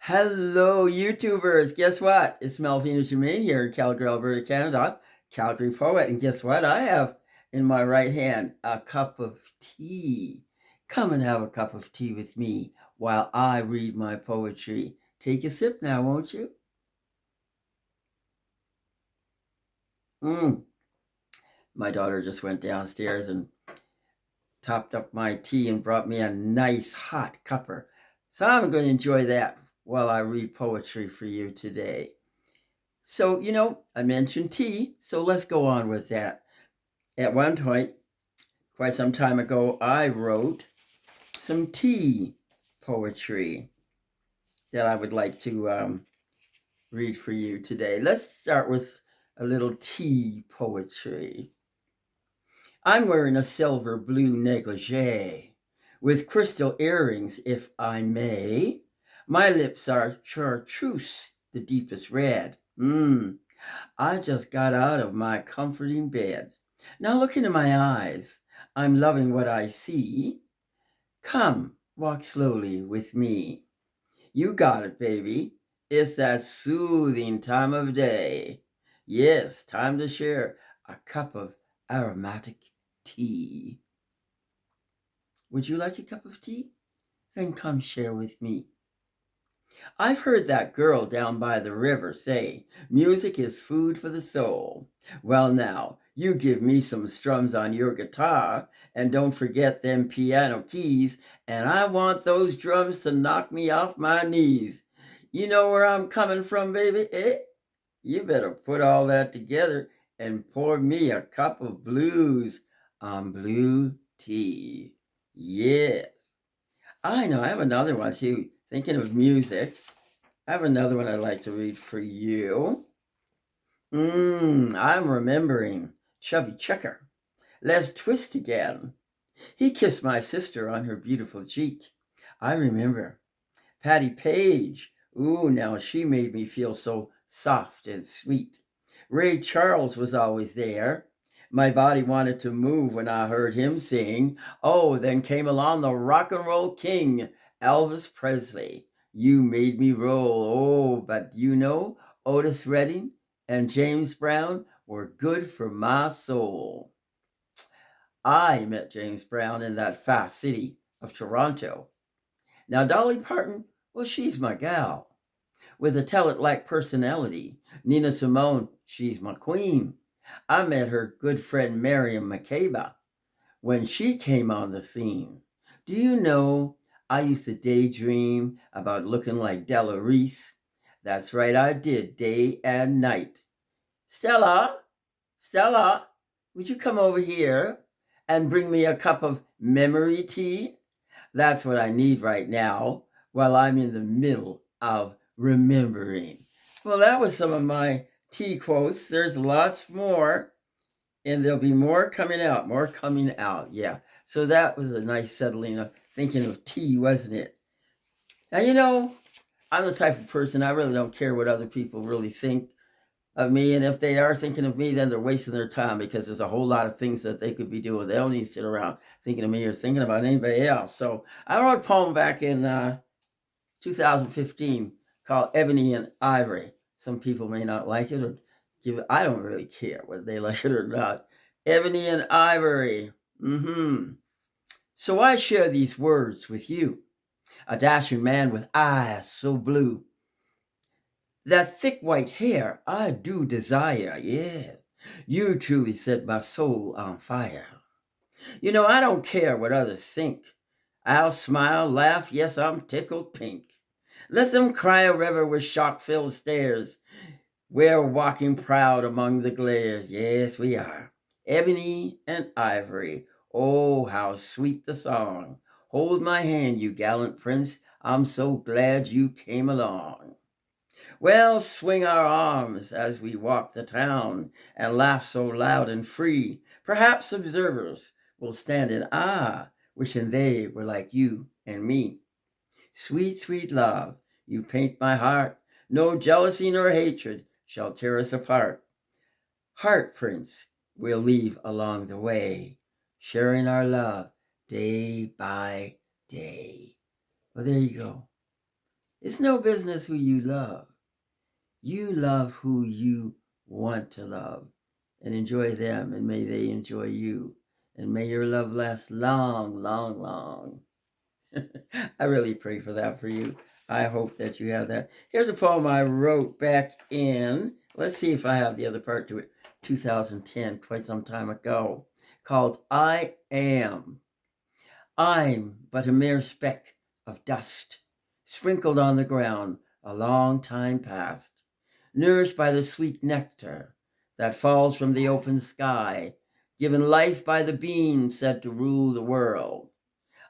Hello, YouTubers. Guess what? It's Melvina Germain here in Calgary, Alberta, Canada. Calgary poet. And guess what? I have in my right hand a cup of tea. Come and have a cup of tea with me while I read my poetry. Take a sip now, won't you? Mm. My daughter just went downstairs and topped up my tea and brought me a nice hot cupper. So I'm going to enjoy that while I read poetry for you today. So, I mentioned tea, so let's go on with that. At one point, quite some time ago, I wrote some tea poetry that I would like to read for you today. Let's start with a little tea poetry. I'm wearing a silver blue negligee with crystal earrings, if I may. My lips are chartreuse, the deepest red. I just got out of my comforting bed. Now look into my eyes. I'm loving what I see. Come, walk slowly with me. You got it, baby. It's that soothing time of day. Yes, time to share a cup of aromatic tea. Would you like a cup of tea? Then come share with me. I've heard that girl down by the river say, music is food for the soul. Well, now, you give me some strums on your guitar, and don't forget them piano keys, and I want those drums to knock me off my knees. You know where I'm coming from, baby, eh? You better put all that together and pour me a cup of blues on blue tea. Yes. I know, I have another one too. Thinking of music. I have another one I'd like to read for you. I'm remembering Chubby Checker. Let's twist again. He kissed my sister on her beautiful cheek. I remember. Patty Page. Ooh, now she made me feel so soft and sweet. Ray Charles was always there. My body wanted to move when I heard him sing. Oh, then came along the rock and roll king, Elvis Presley. You made me roll. Oh, but Otis Redding and James Brown were good for my soul. I met James Brown in that fast city of Toronto. Now, Dolly Parton, well, she's my gal. With a tell-it-like personality. Nina Simone, she's my queen. I met her good friend Miriam Makeba when she came on the scene. Do you know, I used to daydream about looking like Della Reese. That's right, I did, day and night. Stella, Stella, would you come over here and bring me a cup of memory tea? That's what I need right now while I'm in the middle of remembering. Well, that was some of my tea quotes. There's lots more, and there'll be more coming out, more coming out. Yeah. So that was a nice settling of thinking of tea, wasn't it? Now, I'm the type of person, I really don't care what other people really think of me. And if they are thinking of me, then they're wasting their time because there's a whole lot of things that they could be doing. They don't need to sit around thinking of me or thinking about anybody else. So I wrote a poem back in 2015 called Ebony and Ivory. Some people may not like it or give it. I don't really care whether they like it or not. Ebony and Ivory. So I share these words with you. A dashing man with eyes so blue. That thick white hair I do desire, yeah. You truly set my soul on fire. I don't care what others think. I'll smile, laugh, yes, I'm tickled pink. Let them cry a river with shark-filled stares. We're walking proud among the glares. Yes, we are. Ebony and ivory. Oh, how sweet the song. Hold my hand, you gallant prince. I'm so glad you came along. Well, swing our arms as we walk the town and laugh so loud and free. Perhaps observers will stand in awe, wishing they were like you and me. Sweet, sweet love, you paint my heart. No jealousy nor hatred shall tear us apart. Heart prints we'll leave along the way, sharing our love day by day. Well, there you go. It's no business who you love. You love who you want to love and enjoy them, and may they enjoy you. And may your love last long, long, long. I really pray for that for you. I hope that you have that. Here's a poem I wrote back in, let's see if I have the other part to it, 2010, quite some time ago, called I Am. I'm but a mere speck of dust, sprinkled on the ground a long time past, nourished by the sweet nectar that falls from the open sky, given life by the being said to rule the world.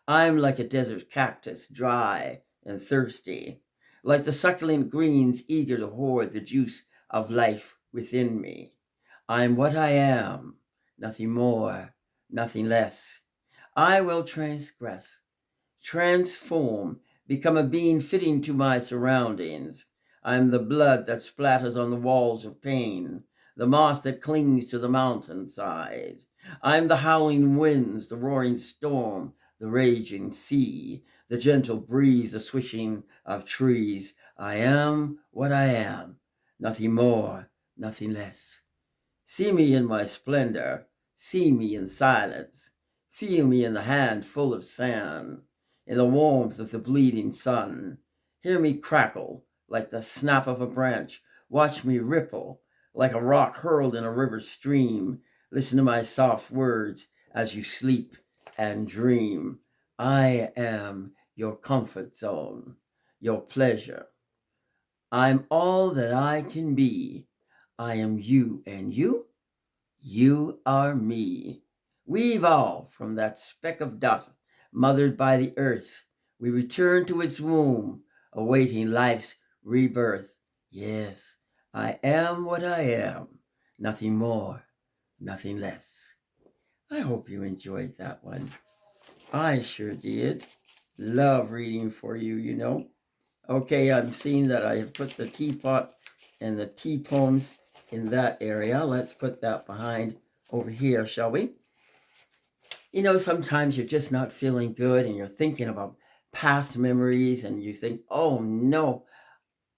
I'm like a desert cactus, dry and thirsty, like the succulent greens eager to hoard the juice of life within me. I'm what I am, nothing more, nothing less. I will transgress, transform, become a being fitting to my surroundings. I'm the blood that splatters on the walls of pain, the moss that clings to the mountainside. I'm the howling winds, the roaring storm, the raging sea, the gentle breeze, the swishing of trees. I am what I am, nothing more, nothing less. See me in my splendor, see me in silence, feel me in the hand full of sand, in the warmth of the bleeding sun. Hear me crackle like the snap of a branch, watch me ripple like a rock hurled in a river stream. Listen to my soft words as you sleep and dream. I am your comfort zone, your pleasure. I'm all that I can be. I am you, and you are me. We evolve from that speck of dust, mothered by the earth. We return to its womb, awaiting life's rebirth. Yes, I am what I am, nothing more, nothing less. I hope you enjoyed that one. I sure did. Love reading for you, you know. Okay, I'm seeing that I have put the teapot and the tea poems in that area. Let's put that behind over here, shall we? You know, sometimes you're just not feeling good and you're thinking about past memories and you think, oh no,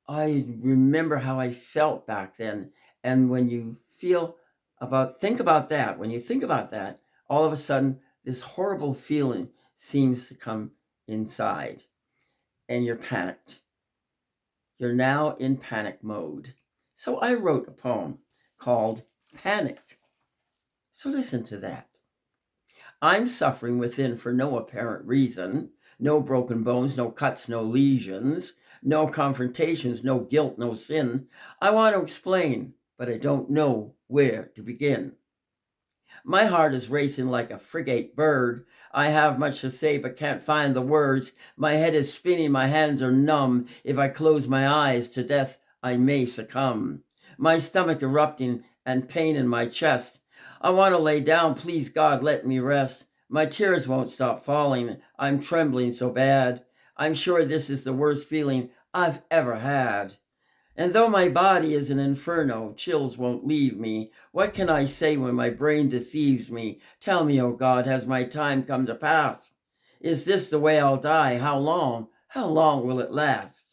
I remember how I felt back then. And when you think about that, when you think about that, all of a sudden, this horrible feeling seems to come inside and you're panicked. You're now in panic mode. So I wrote a poem called Panic. So listen to that. I'm suffering within for no apparent reason. No broken bones, no cuts, no lesions, no confrontations, no guilt, no sin. I want to explain, but I don't know where to begin. My heart is racing like a frigate bird. I have much to say, but can't find the words. My head is spinning, my hands are numb. If I close my eyes, to death I may succumb. My stomach erupting and pain in my chest. I want to lay down, please God, let me rest. My tears won't stop falling. I'm trembling so bad. I'm sure this is the worst feeling I've ever had. And though my body is an inferno, chills won't leave me. What can I say when my brain deceives me? Tell me, O God, has my time come to pass? Is this the way I'll die? How long? How long will it last?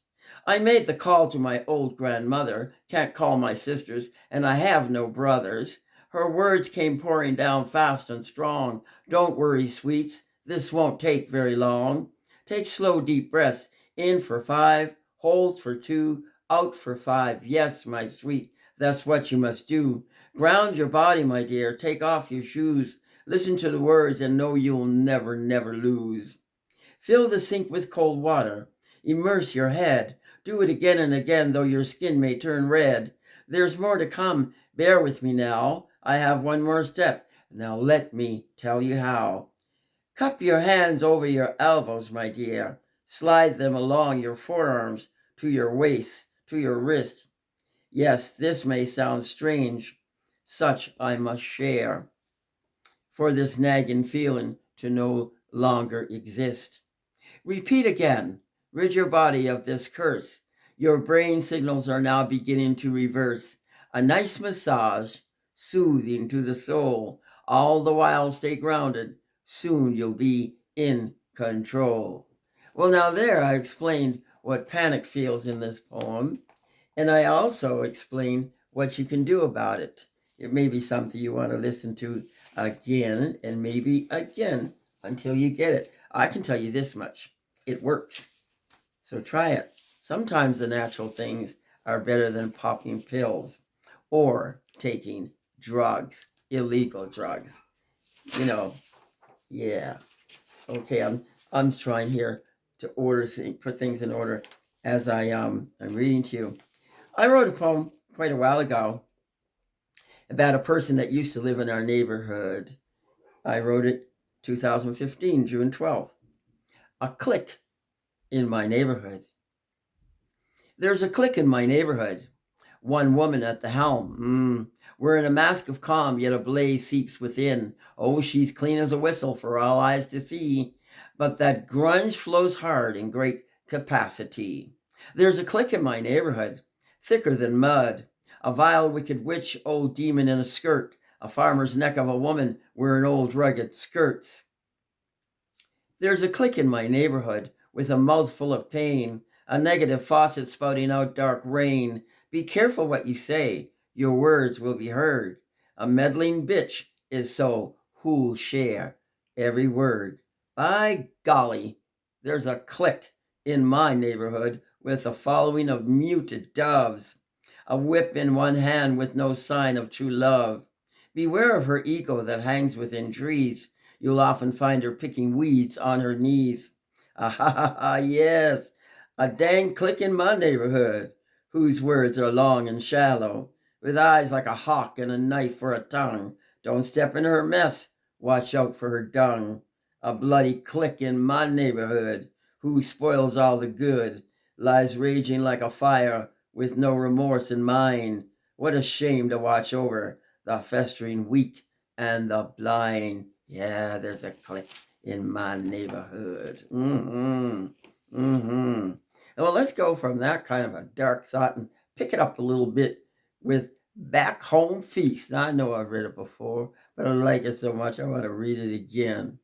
I made the call to my old grandmother, can't call my sisters, and I have no brothers. Her words came pouring down fast and strong. Don't worry, sweets, this won't take very long. Take slow, deep breaths, in for 5, hold for 2, out for 5. Yes, my sweet, that's what you must do. Ground your body, my dear. Take off your shoes. Listen to the words and know you'll never, never lose. Fill the sink with cold water. Immerse your head. Do it again and again, though your skin may turn red. There's more to come. Bear with me now. I have one more step. Now let me tell you how. Cup your hands over your elbows, my dear. Slide them along your forearms to your waist, to your wrist. Yes, this may sound strange. Such I must share. For this nagging feeling to no longer exist. Repeat again. Rid your body of this curse. Your brain signals are now beginning to reverse. A nice massage, soothing to the soul. All the while stay grounded. Soon you'll be in control. Well, now there I explained what panic feels in this poem. And I also explain what you can do about it. It may be something you want to listen to again and maybe again until you get it. I can tell you this much. It works. So try it. Sometimes the natural things are better than popping pills or taking drugs, illegal drugs. Yeah. Okay, I'm trying here to put things in order as I'm reading to you. I wrote a poem quite a while ago about a person that used to live in our neighborhood. I wrote it 2015, June 12th. A clique in my neighborhood. There's a clique in my neighborhood. One woman at the helm. We're in a mask of calm, yet a blaze seeps within. Oh, she's clean as a whistle for all eyes to see. But that grunge flows hard in great capacity. There's a clique in my neighborhood, thicker than mud. A vile, wicked witch, old demon in a skirt. A farmer's neck of a woman wearing old rugged skirts. There's a clique in my neighborhood with a mouthful of pain. A negative faucet spouting out dark rain. Be careful what you say, your words will be heard. A meddling bitch is so who'll share every word. By golly, there's a clique in my neighborhood with a following of muted doves. A whip in one hand with no sign of true love. Beware of her ego that hangs within trees. You'll often find her picking weeds on her knees. Ah ha ha ha, yes. A dang clique in my neighborhood, whose words are long and shallow, with eyes like a hawk and a knife for a tongue. Don't step in her mess, watch out for her dung. A bloody clique in my neighborhood, who spoils all the good, lies raging like a fire with no remorse in mind. What a shame to watch over the festering weak and the blind. Yeah, there's a clique in my neighborhood. Well, let's go from that kind of a dark thought and pick it up a little bit with Back Home Feast. Now, I know I've read it before, but I like it so much I want to read it again.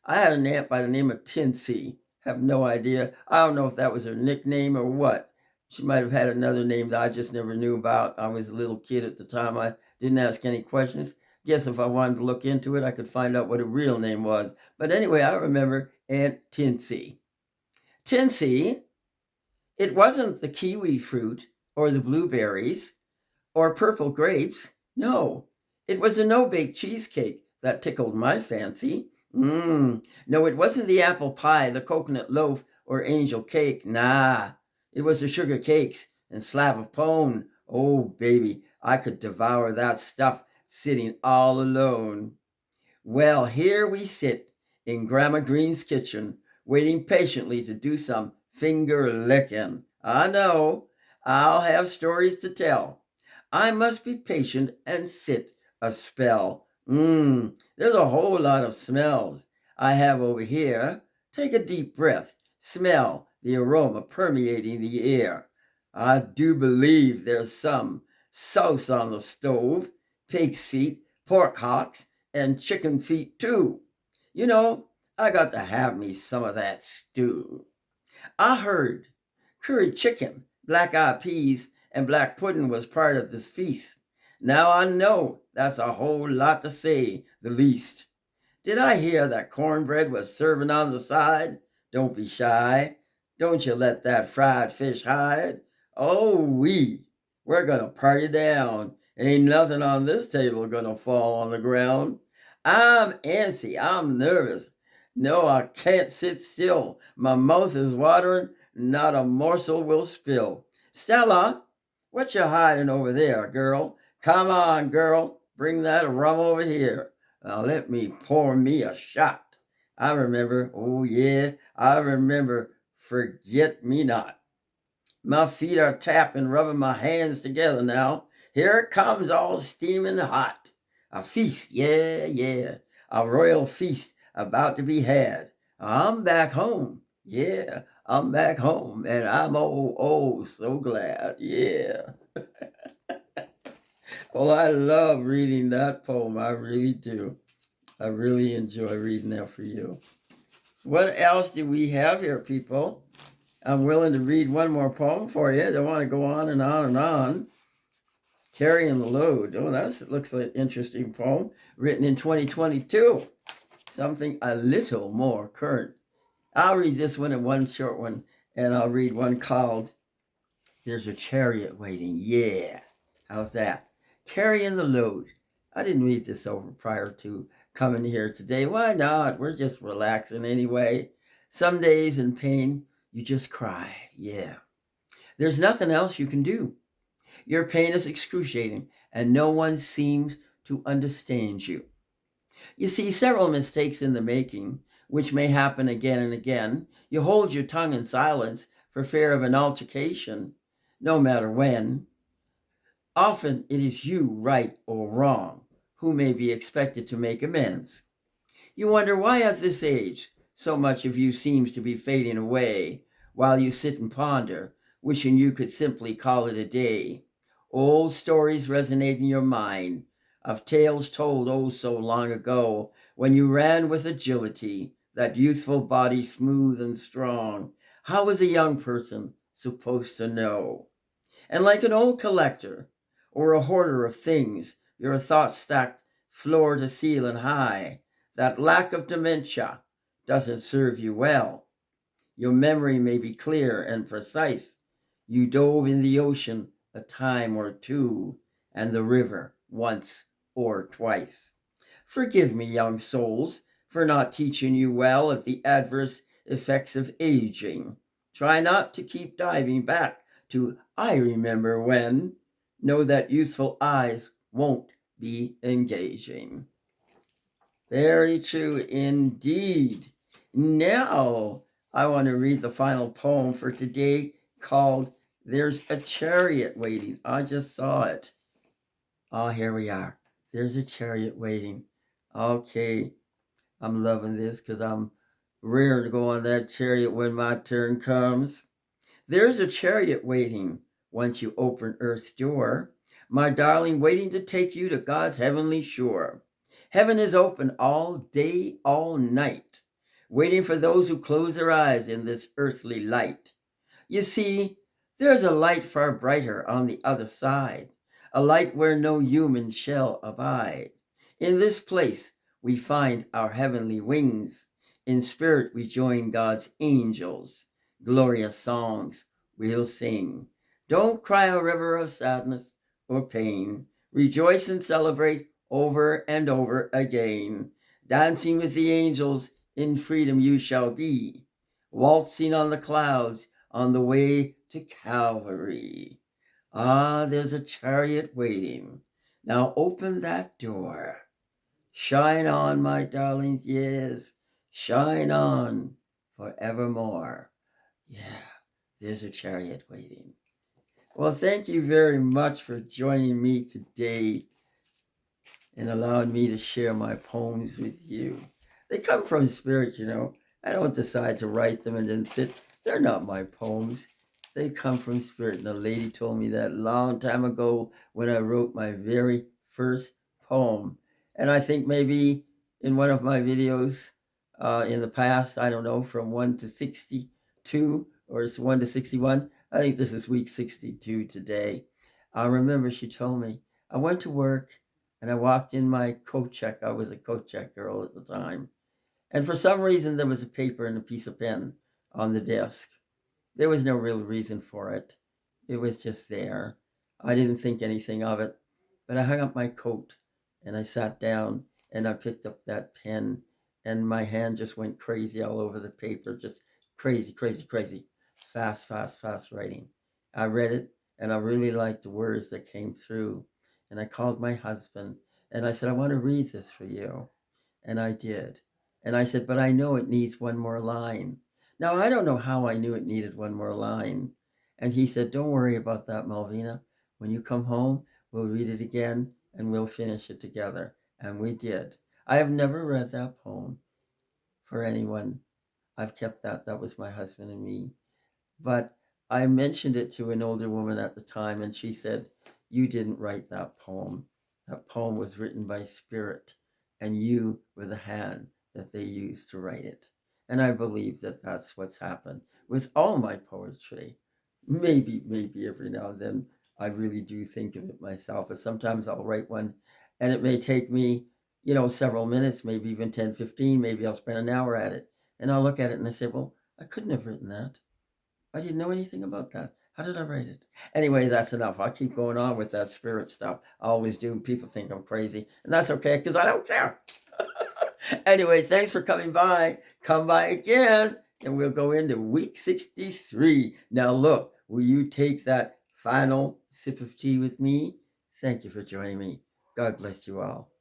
I had an aunt by the name of Tinsy. Have no idea. I don't know if that was her nickname or what. She might have had another name that I just never knew about. I was a little kid at the time. I didn't ask any questions. Guess if I wanted to look into it, I could find out what her real name was. But anyway, I remember Aunt Tinsy. Tinsy, it wasn't the kiwi fruit or the blueberries or purple grapes. No, it was a no-bake cheesecake that tickled my fancy. No, it wasn't the apple pie, the coconut loaf, or angel cake. Nah, it was the sugar cakes and slab of pone. Oh, baby, I could devour that stuff sitting all alone. Well, here we sit in Grandma Green's kitchen, waiting patiently to do some finger licking. I know, I'll have stories to tell. I must be patient and sit a spell. There's a whole lot of smells I have over here. Take a deep breath. Smell the aroma permeating the air. I do believe there's some sauce on the stove, pig's feet, pork hocks, and chicken feet too. You know, I got to have me some of that stew. I heard curried chicken, black-eyed peas, and black pudding was part of this feast. Now I know that's a whole lot to say, the least. Did I hear that cornbread was serving on the side? Don't be shy. Don't you let that fried fish hide. Oh, we're gonna party down. Ain't nothing on this table gonna fall on the ground. I'm antsy. I'm nervous. No, I can't sit still. My mouth is watering. Not a morsel will spill. Stella, what you hiding over there, girl? Come on, girl. Bring that rum over here. Now let me pour me a shot. I remember, oh yeah, I remember, forget me not. My feet are tapping, rubbing my hands together now. Here it comes all steaming hot. A feast, yeah, a royal feast about to be had. I'm back home, yeah, I'm back home, and I'm so glad, yeah. Well, I love reading that poem, I really do. I really enjoy reading that for you. What else do we have here, people? I'm willing to read one more poem for you. I don't want to go on and on and on. Carrying the Load. Oh, that looks like an interesting poem. Written in 2022. Something a little more current. I'll read this one and one short one, and I'll read one called There's a Chariot Waiting. Yes. How's that? Carrying the Load. I didn't read this over prior to coming here today. Why not? We're just relaxing anyway. Some days in pain, you just cry. Yeah. There's nothing else you can do. Your pain is excruciating, and no one seems to understand you. You see several mistakes in the making, which may happen again and again. You hold your tongue in silence for fear of an altercation, no matter when. Often it is you, right or wrong, who may be expected to make amends. You wonder why at this age so much of you seems to be fading away, while you sit and ponder, wishing you could simply call it a day. Old stories resonate in your mind of tales told oh so long ago, when you ran with agility, that youthful body smooth and strong. How was a young person supposed to know? And like an old collector or a hoarder of things, your thoughts stacked floor to ceiling high, that lack of dementia doesn't serve you well. Your memory may be clear and precise. You dove in the ocean a time or two, and the river once or twice. Forgive me, young souls, for not teaching you well of the adverse effects of aging. Try not to keep diving back to I remember when. Know that youthful eyes won't be engaging. Very true indeed. Now, I want to read the final poem for today called There's a Chariot Waiting. I just saw it. Oh, here we are. There's a chariot waiting. Okay, I'm loving this because I'm rearing to go on that chariot when my turn comes. There's a chariot waiting once you open earth's door, my darling, waiting to take you to God's heavenly shore. Heaven is open all day, all night, waiting for those who close their eyes in this earthly light. You see, there's a light far brighter on the other side, a light where no human shall abide. In this place we find our heavenly wings. In spirit we join God's angels. Glorious songs we'll sing. Don't cry a river of sadness or pain. Rejoice and celebrate over and over again. Dancing with the angels in freedom you shall be. Waltzing on the clouds on the way to Calvary. Ah, there's a chariot waiting. Now open that door. Shine on, my darlings, yes, shine on forevermore. Yeah, there's a chariot waiting. Well, thank you very much for joining me today and allowing me to share my poems with you. They come from spirit, you know. I don't decide to write them and then sit. They're not my poems. They come from spirit. And a lady told me that a long time ago when I wrote my very first poem. And I think maybe in one of my videos in the past, I don't know, from 1 to 62 or it's 1 to 61. I think this is week 62 today. I remember she told me, I went to work and I walked in my coat check. I was a coat check girl at the time. And for some reason, there was a paper and a piece of pen on the desk. There was no real reason for it. It was just there. I didn't think anything of it. But I hung up my coat and I sat down and I picked up that pen and my hand just went crazy all over the paper. Just crazy, crazy, crazy. Fast, fast, fast writing. I read it and I really liked the words that came through. And I called my husband and I said, I want to read this for you. And I did. And I said, but I know it needs one more line. Now, I don't know how I knew it needed one more line. And he said, don't worry about that, Melvina. When you come home, we'll read it again and we'll finish it together. And we did. I have never read that poem for anyone. I've kept that. That was my husband and me. But I mentioned it to an older woman at the time, and she said, you didn't write that poem. That poem was written by spirit, and you were the hand that they used to write it. And I believe that that's what's happened with all my poetry. Maybe every now and then I really do think of it myself, but sometimes I'll write one and it may take me, several minutes, maybe even 10, 15. Maybe I'll spend an hour at it. And I'll look at it and I say, well, I couldn't have written that. I didn't know anything about that. How did I write it? Anyway, that's enough. I'll keep going on with that spirit stuff. I always do. People think I'm crazy, and that's okay because I don't care. Anyway, thanks for coming by. Come by again, and we'll go into week 63. Now, look, will you take that final sip of tea with me? Thank you for joining me. God bless you all.